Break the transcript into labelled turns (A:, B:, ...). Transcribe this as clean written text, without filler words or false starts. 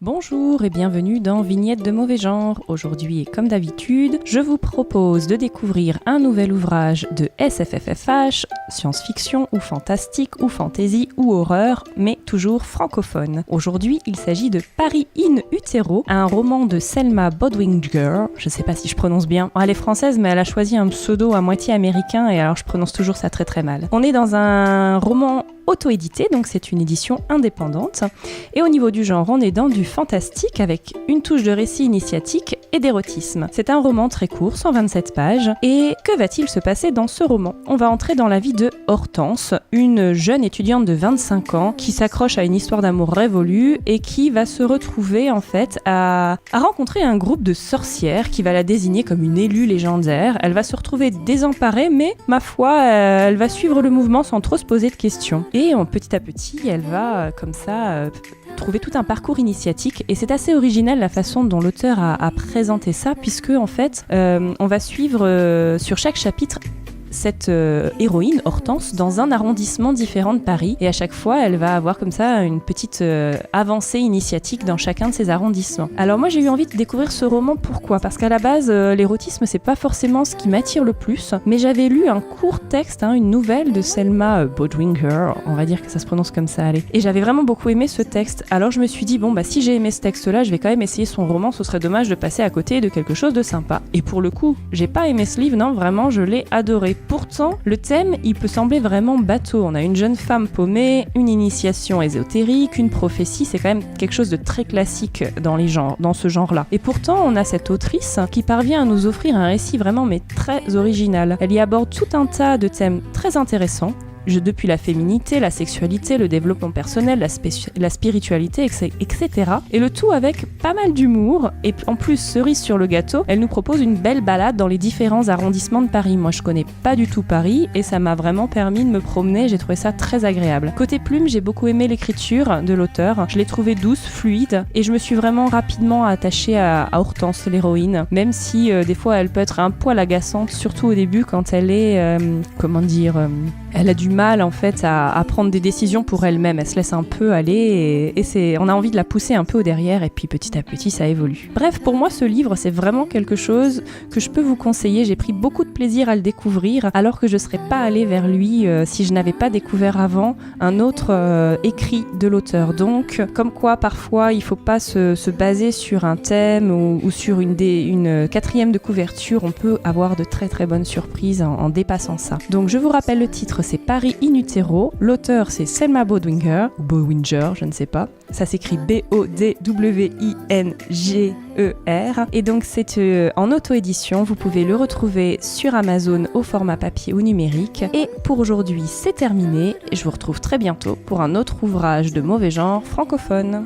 A: Bonjour et bienvenue dans Vignettes de mauvais genre. Aujourd'hui et comme d'habitude, je vous propose de découvrir un nouvel ouvrage de SFFFH, science-fiction ou fantastique ou fantasy ou horreur, mais toujours francophone. Aujourd'hui, il s'agit de Paris in Utero, un roman de Selma Bodwinger. Je sais pas si je prononce bien. Elle est française, mais elle a choisi un pseudo à moitié américain et alors je prononce toujours ça très très mal. On est dans un roman auto-édité, donc c'est une édition indépendante. Et au niveau du genre, on est dans du fantastique avec une touche de récit initiatique et d'érotisme. C'est un roman très court, 127 pages. Et que va-t-il se passer dans ce roman ? On va entrer dans la vie de Hortense, une jeune étudiante de 25 ans qui s'accroche à une histoire d'amour révolue et qui va se retrouver en fait à rencontrer un groupe de sorcières qui va la désigner comme une élue légendaire. Elle va se retrouver désemparée, mais ma foi, elle va suivre le mouvement sans trop se poser de questions. Et petit à petit, elle va comme ça trouver tout un parcours initiatique. Et c'est assez original la façon dont l'auteur a présenté ça, puisque en fait, on va suivre sur chaque chapitre cette héroïne, Hortense, dans un arrondissement différent de Paris. Et à chaque fois, elle va avoir comme ça une petite avancée initiatique dans chacun de ces arrondissements. Alors moi, j'ai eu envie de découvrir ce roman. Pourquoi ? Parce qu'à la base, l'érotisme, c'est pas forcément ce qui m'attire le plus. Mais j'avais lu un court texte, une nouvelle de Selma Bodwinger. On va dire que ça se prononce comme ça, allez. Et j'avais vraiment beaucoup aimé ce texte. Alors je me suis dit, si j'ai aimé ce texte-là, je vais quand même essayer son roman. Ce serait dommage de passer à côté de quelque chose de sympa. Et pour le coup, j'ai pas aimé ce livre, non, vraiment, je l'ai adoré. Pourtant, le thème, il peut sembler vraiment bateau. On a une jeune femme paumée, une initiation ésotérique, une prophétie, c'est quand même quelque chose de très classique dans ce genre-là. Et pourtant, on a cette autrice qui parvient à nous offrir un récit vraiment très original. Elle y aborde tout un tas de thèmes très intéressants. Depuis la féminité, la sexualité, le développement personnel, la spiritualité, etc. Et le tout avec pas mal d'humour. Et en plus, cerise sur le gâteau, elle nous propose une belle balade dans les différents arrondissements de Paris. Moi, je connais pas du tout Paris et ça m'a vraiment permis de me promener. J'ai trouvé ça très agréable. Côté plume, j'ai beaucoup aimé l'écriture de l'auteur. Je l'ai trouvée douce, fluide et je me suis vraiment rapidement attachée à Hortense, l'héroïne. Même si des fois, elle peut être un poil agaçante, surtout au début quand elle est, elle a du mal en fait à prendre des décisions pour elle-même. Elle se laisse un peu aller et on a envie de la pousser un peu au derrière et puis petit à petit ça évolue. Bref, pour moi ce livre c'est vraiment quelque chose que je peux vous conseiller. J'ai pris beaucoup de plaisir à le découvrir alors que je serais pas allée vers lui si je n'avais pas découvert avant un autre écrit de l'auteur. Donc comme quoi parfois il faut pas se baser sur un thème ou sur une quatrième de couverture. On peut avoir de très très bonnes surprises en dépassant ça. Donc je vous rappelle le titre, c'est Paris in Utero. L'auteur, c'est Selma Bodwinger, ou Bodwinger, je ne sais pas. Ça s'écrit B-O-D-W-I-N-G-E-R. Et donc, c'est en auto-édition. Vous pouvez le retrouver sur Amazon au format papier ou numérique. Et pour aujourd'hui, c'est terminé. Et je vous retrouve très bientôt pour un autre ouvrage de mauvais genre francophone.